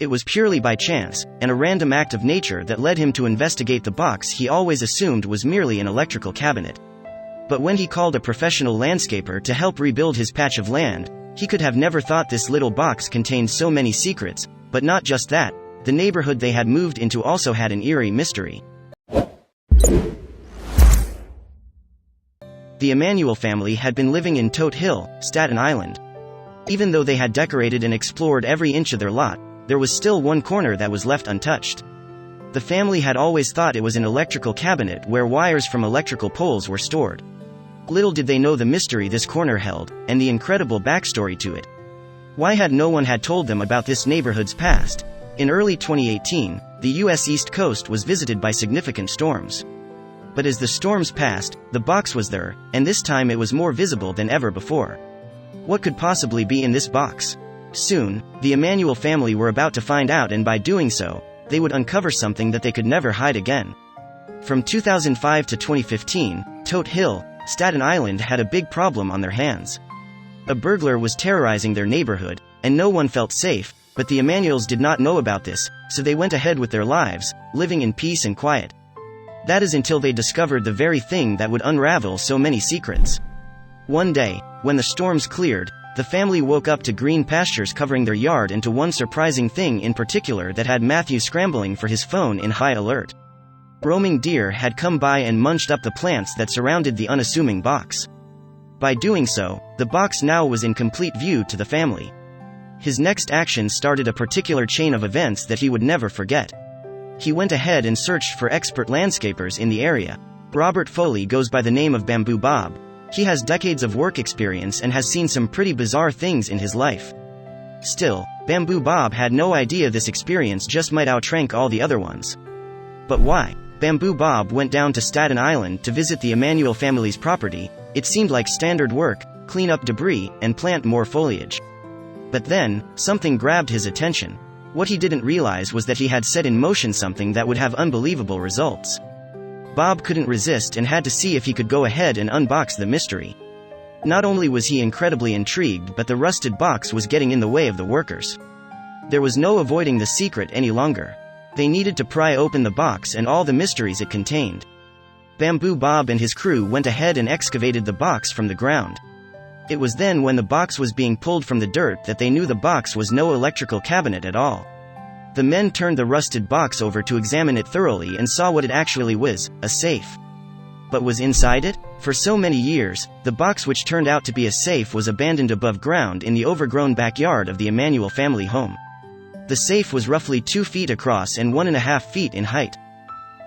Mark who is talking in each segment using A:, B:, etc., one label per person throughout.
A: It was purely by chance, and a random act of nature that led him to investigate the box he always assumed was merely an electrical cabinet. But when he called a professional landscaper to help rebuild his patch of land, he could have never thought this little box contained so many secrets. But not just that, the neighborhood they had moved into also had an eerie mystery. The Emanuel family had been living in Todt Hill, Staten Island. Even though they had decorated and explored every inch of their lot, there was still one corner that was left untouched. The family had always thought it was an electrical cabinet where wires from electrical poles were stored. Little did they know the mystery this corner held, and the incredible backstory to it. Why had no one had told them about this neighborhood's past? In early 2018, the U.S. East Coast was visited by significant storms. But as the storms passed, the box was there, and this time it was more visible than ever before. What could possibly be in this box? Soon, the Emanuel family were about to find out, and by doing so, they would uncover something that they could never hide again. From 2005 to 2015, Todt Hill, Staten Island had a big problem on their hands. A burglar was terrorizing their neighborhood, and no one felt safe, but the Emanuels did not know about this, so they went ahead with their lives, living in peace and quiet. That is until they discovered the very thing that would unravel so many secrets. One day, when the storms cleared, the family woke up to green pastures covering their yard and to one surprising thing in particular that had Matthew scrambling for his phone in high alert. Roaming deer had come by and munched up the plants that surrounded the unassuming box. By doing so, the box now was in complete view to the family. His next action started a particular chain of events that he would never forget. He went ahead and searched for expert landscapers in the area. Robert Foley goes by the name of Bamboo Bob. He has decades of work experience and has seen some pretty bizarre things in his life. Still, Bamboo Bob had no idea this experience just might outrank all the other ones. But why? Bamboo Bob went down to Staten Island to visit the Emanuel family's property. It seemed like standard work: clean up debris and plant more foliage. But then, something grabbed his attention. What he didn't realize was that he had set in motion something that would have unbelievable results. Bob couldn't resist and had to see if he could go ahead and unbox the mystery. Not only was he incredibly intrigued, but the rusted box was getting in the way of the workers. There was no avoiding the secret any longer. They needed to pry open the box and all the mysteries it contained. Bamboo Bob and his crew went ahead and excavated the box from the ground. It was then, when the box was being pulled from the dirt, that they knew the box was no electrical cabinet at all. The men turned the rusted box over to examine it thoroughly and saw what it actually was: a safe. But was inside it? For so many years, the box, which turned out to be a safe, was abandoned above ground in the overgrown backyard of the Emanuel family home. The safe was roughly 2 feet across and 1.5 feet in height.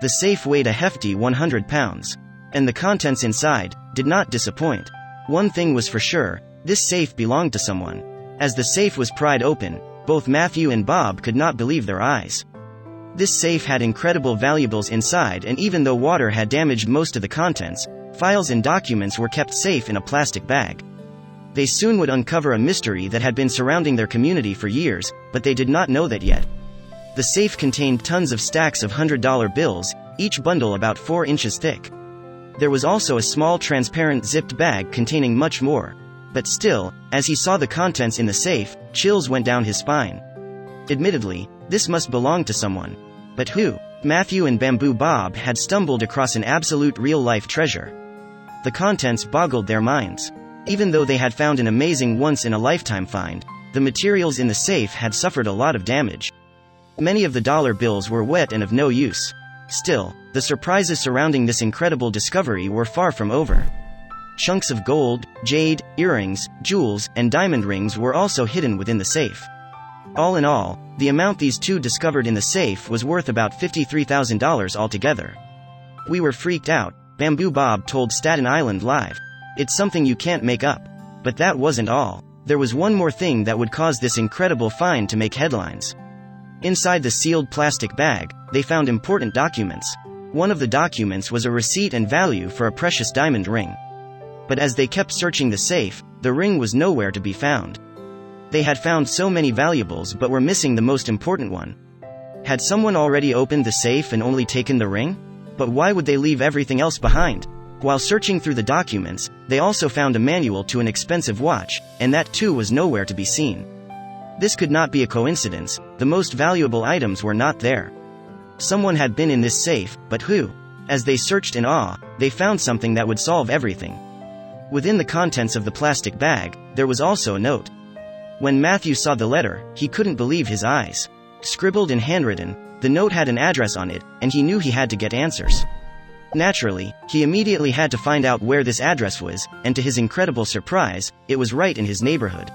A: The safe weighed a hefty 100 pounds. And the contents inside did not disappoint. One thing was for sure: this safe belonged to someone. As the safe was pried open, both Matthew and Bob could not believe their eyes. This safe had incredible valuables inside, and even though water had damaged most of the contents, files and documents were kept safe in a plastic bag. They soon would uncover a mystery that had been surrounding their community for years, but they did not know that yet. The safe contained tons of stacks of $100 bills, each bundle about 4 inches thick. There was also a small transparent zipped bag containing much more. But still, as he saw the contents in the safe, chills went down his spine. Admittedly, this must belong to someone. But who? Matthew and Bamboo Bob had stumbled across an absolute real-life treasure. The contents boggled their minds. Even though they had found an amazing once-in-a-lifetime find, the materials in the safe had suffered a lot of damage. Many of the dollar bills were wet and of no use. Still, the surprises surrounding this incredible discovery were far from over. Chunks of gold, jade, earrings, jewels, and diamond rings were also hidden within the safe. All in all, the amount these two discovered in the safe was worth about $53,000 altogether. "We were freaked out," Bamboo Bob told Staten Island Live. "It's something you can't make up." But that wasn't all. There was one more thing that would cause this incredible find to make headlines. Inside the sealed plastic bag, they found important documents. One of the documents was a receipt and value for a precious diamond ring. But as they kept searching the safe, the ring was nowhere to be found. They had found so many valuables but were missing the most important one. Had someone already opened the safe and only taken the ring? But why would they leave everything else behind? While searching through the documents, they also found a manual to an expensive watch, and that too was nowhere to be seen. This could not be a coincidence, the most valuable items were not there. Someone had been in this safe, but who? As they searched in awe, they found something that would solve everything. Within the contents of the plastic bag, there was also a note. When Matthew saw the letter, he couldn't believe his eyes. Scribbled and handwritten, the note had an address on it, and he knew he had to get answers. Naturally, he immediately had to find out where this address was, and to his incredible surprise, it was right in his neighborhood.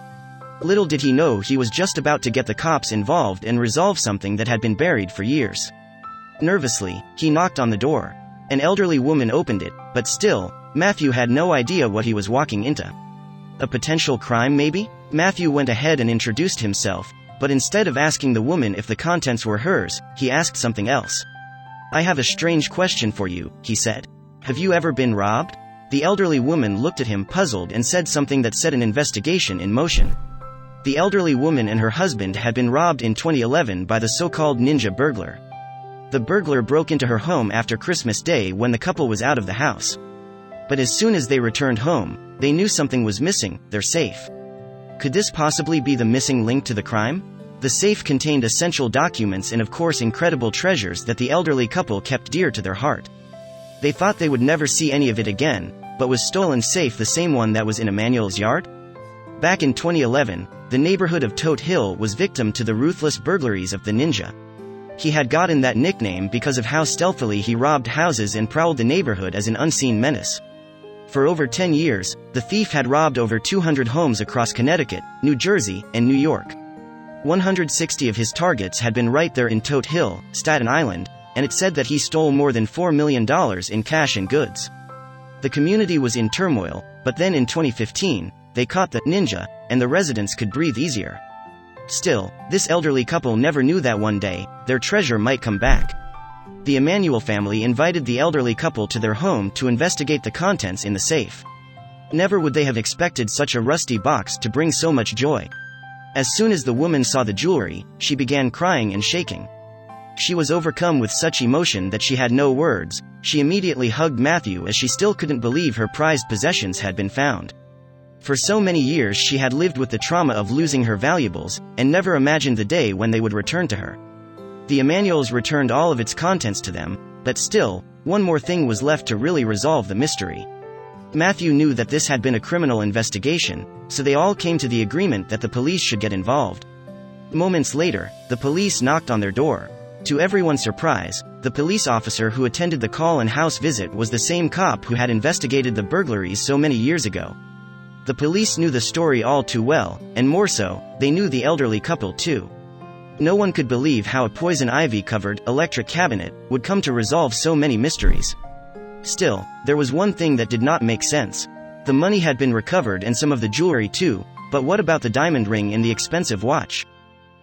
A: Little did he know he was just about to get the cops involved and resolve something that had been buried for years. Nervously, he knocked on the door. An elderly woman opened it, but still, Matthew had no idea what he was walking into. A potential crime, maybe? Matthew went ahead and introduced himself, but instead of asking the woman if the contents were hers, he asked something else. "I have a strange question for you," he said. "Have you ever been robbed?" The elderly woman looked at him puzzled and said something that set an investigation in motion. The elderly woman and her husband had been robbed in 2011 by the so-called ninja burglar. The burglar broke into her home after Christmas Day when the couple was out of the house. But as soon as they returned home, they knew something was missing, their safe. Could this possibly be the missing link to the crime? The safe contained essential documents and of course incredible treasures that the elderly couple kept dear to their heart. They thought they would never see any of it again, but was stolen safe the same one that was in Emanuel's yard? Back in 2011, the neighborhood of Todt Hill was victim to the ruthless burglaries of the ninja. He had gotten that nickname because of how stealthily he robbed houses and prowled the neighborhood as an unseen menace. For over 10 years, the thief had robbed over 200 homes across Connecticut, New Jersey, and New York. 160 of his targets had been right there in Todt Hill, Staten Island, and it said that he stole more than $4 million in cash and goods. The community was in turmoil, but then in 2015, they caught the ninja, and the residents could breathe easier. Still, this elderly couple never knew that one day, their treasure might come back. The Emanuel family invited the elderly couple to their home to investigate the contents in the safe. Never would they have expected such a rusty box to bring so much joy. As soon as the woman saw the jewelry, she began crying and shaking. She was overcome with such emotion that she had no words. She immediately hugged Matthew as she still couldn't believe her prized possessions had been found. For so many years she had lived with the trauma of losing her valuables, and never imagined the day when they would return to her. The Emanuels returned all of its contents to them, but still, one more thing was left to really resolve the mystery. Matthew knew that this had been a criminal investigation, so they all came to the agreement that the police should get involved. Moments later, the police knocked on their door. To everyone's surprise, the police officer who attended the call and house visit was the same cop who had investigated the burglaries so many years ago. The police knew the story all too well, and more so, they knew the elderly couple too. No one could believe how a poison ivy-covered, electric cabinet would come to resolve so many mysteries. Still, there was one thing that did not make sense. The money had been recovered and some of the jewelry too, but what about the diamond ring and the expensive watch?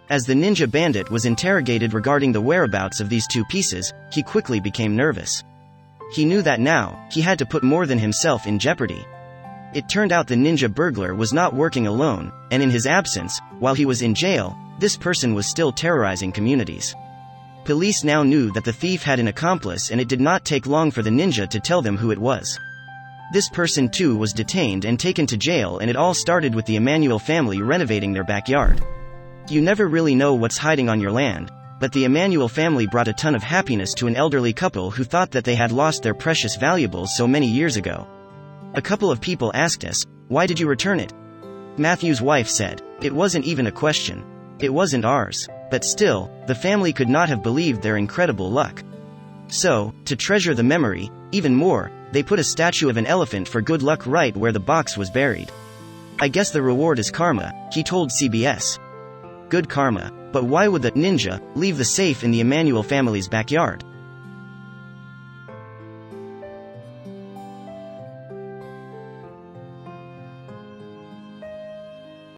A: As the ninja bandit was interrogated regarding the whereabouts of these two pieces, he quickly became nervous. He knew that now, he had to put more than himself in jeopardy. It turned out the ninja burglar was not working alone, and in his absence, while he was in jail, this person was still terrorizing communities. Police now knew that the thief had an accomplice, and it did not take long for the ninja to tell them who it was. This person too was detained and taken to jail, and it all started with the Emanuel family renovating their backyard. You never really know what's hiding on your land, but the Emanuel family brought a ton of happiness to an elderly couple who thought that they had lost their precious valuables so many years ago. A couple of people asked us, "Why did you return it?" Matthew's wife said, "It wasn't even a question. It wasn't ours." But still, the family could not have believed their incredible luck. So, to treasure the memory, even more, they put a statue of an elephant for good luck right where the box was buried. "I guess the reward is karma," he told CBS. Good karma, but why would the ninja leave the safe in the Emanuel family's backyard?